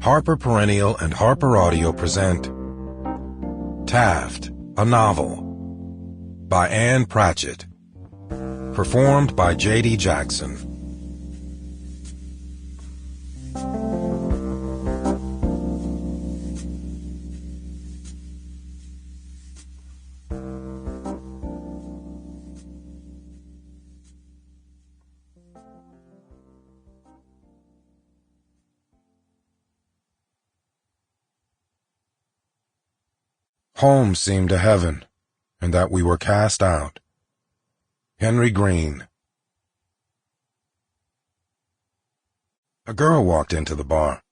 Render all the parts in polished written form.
Harper Perennial and Harper Audio present Taft, a Novel by Ann Patchett. Performed by J.D. Jackson. Home seemed a heaven, and that we were cast out. Henry Green. A girl walked into the bar.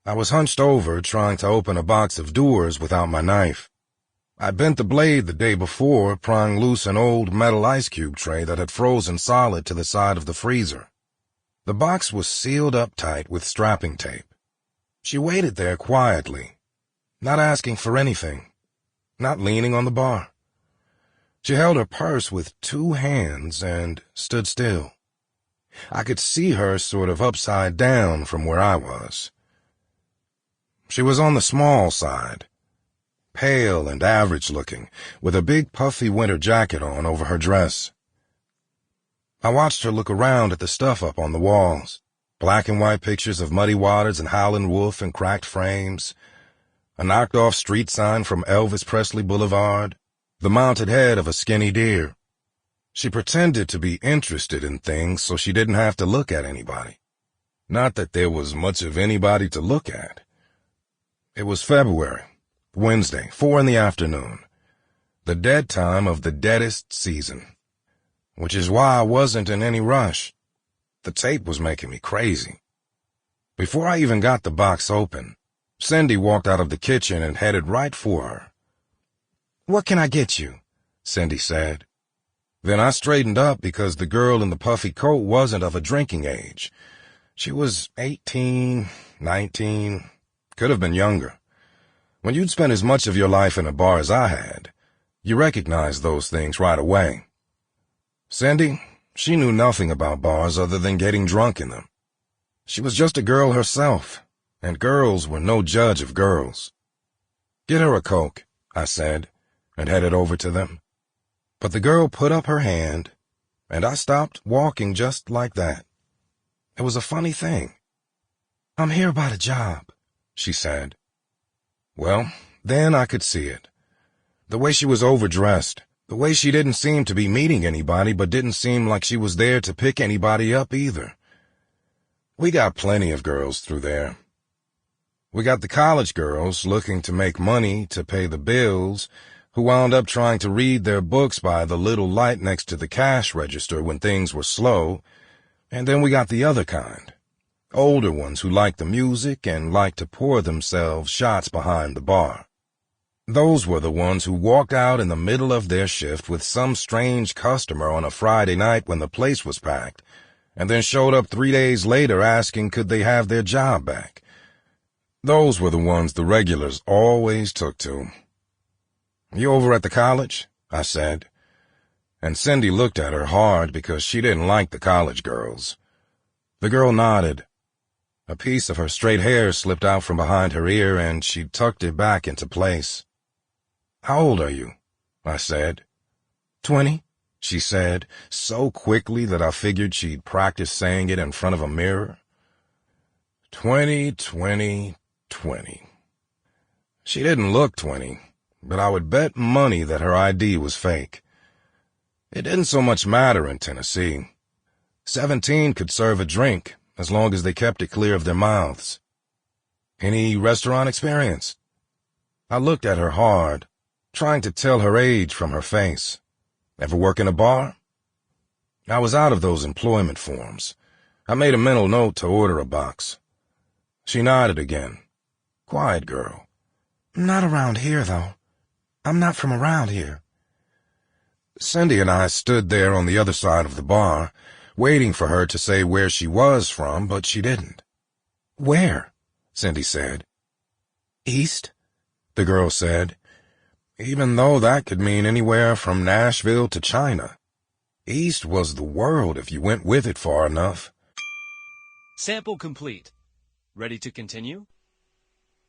I was hunched over trying to open a box of Doers without my knife. I bent the blade the day before, prying loose an old metal ice cube tray that had frozen solid to the side of the freezer. The box was sealed up tight with strapping tape. She waited there quietly, not asking for anything, not leaning on the bar. She held her purse with two hands and stood still. I could see her sort of upside down from where I was. She was on the small side, pale and average-looking, with a big puffy winter jacket on over her dress. I watched her look around at the stuff up on the walls, black and white pictures of Muddy Waters and Howlin' Wolf in cracked frames, a knocked-off street sign from Elvis Presley Boulevard, the mounted head of a skinny deer. She pretended to be interested in things so she didn't have to look at anybody. Not that there was much of anybody to look at. It was February, Wednesday, 4 in the afternoon, the dead time of the deadest season, which is why I wasn't in any rush. The tape was making me crazy. Before I even got the box open, Cindy walked out of the kitchen and headed right for her. "What can I get you?" Cindy said. Then I straightened up because the girl in the puffy coat wasn't of a drinking age. She was 18, 19, could have been younger. When you'd spent as much of your life in a bar as I had, you recognized those things right away. Cindy, she knew nothing about bars other than getting drunk in them. She was just a girl herself, and girls were no judge of girls. "Get her a Coke," I said, and headed over to them. But the girl put up her hand, and I stopped walking just like that. It was a funny thing. "I'm here about a job," she said. Well, then I could see it. The way she was overdressed, the way she didn't seem to be meeting anybody but didn't seem like she was there to pick anybody up either. We got plenty of girls through there. We got the college girls looking to make money to pay the bills, who wound up trying to read their books by the little light next to the cash register when things were slow, and then we got the other kind, older ones who liked the music and liked to pour themselves shots behind the bar. Those were the ones who walked out in the middle of their shift with some strange customer on a Friday night when the place was packed, and then showed up 3 days later asking could they have their job back. Those were the ones the regulars always took to. "You over at the college?" I said. And Cindy looked at her hard because she didn't like the college girls. The girl nodded. A piece of her straight hair slipped out from behind her ear, and she tucked it back into place. "How old are you?" I said. 20, she said, so quickly that I figured she'd practiced saying it in front of a mirror. 20. She didn't look 20, but I would bet money that her ID was fake. It didn't so much matter in Tennessee. 17 could serve a drink, as long as they kept it clear of their mouths. "Any restaurant experience?" I looked at her hard, trying to tell her age from her face. "Ever work in a bar?" I was out of those employment forms. I made a mental note to order a box. She nodded again. Quiet girl. "Not around here, though. I'm not from around here." Cindy and I stood there on the other side of the bar, waiting for her to say where she was from, but she didn't. "Where?" Cindy said. "East," the girl said, even though that could mean anywhere from Nashville to China. East was the world if you went with it far enough. Sample complete. Ready to continue?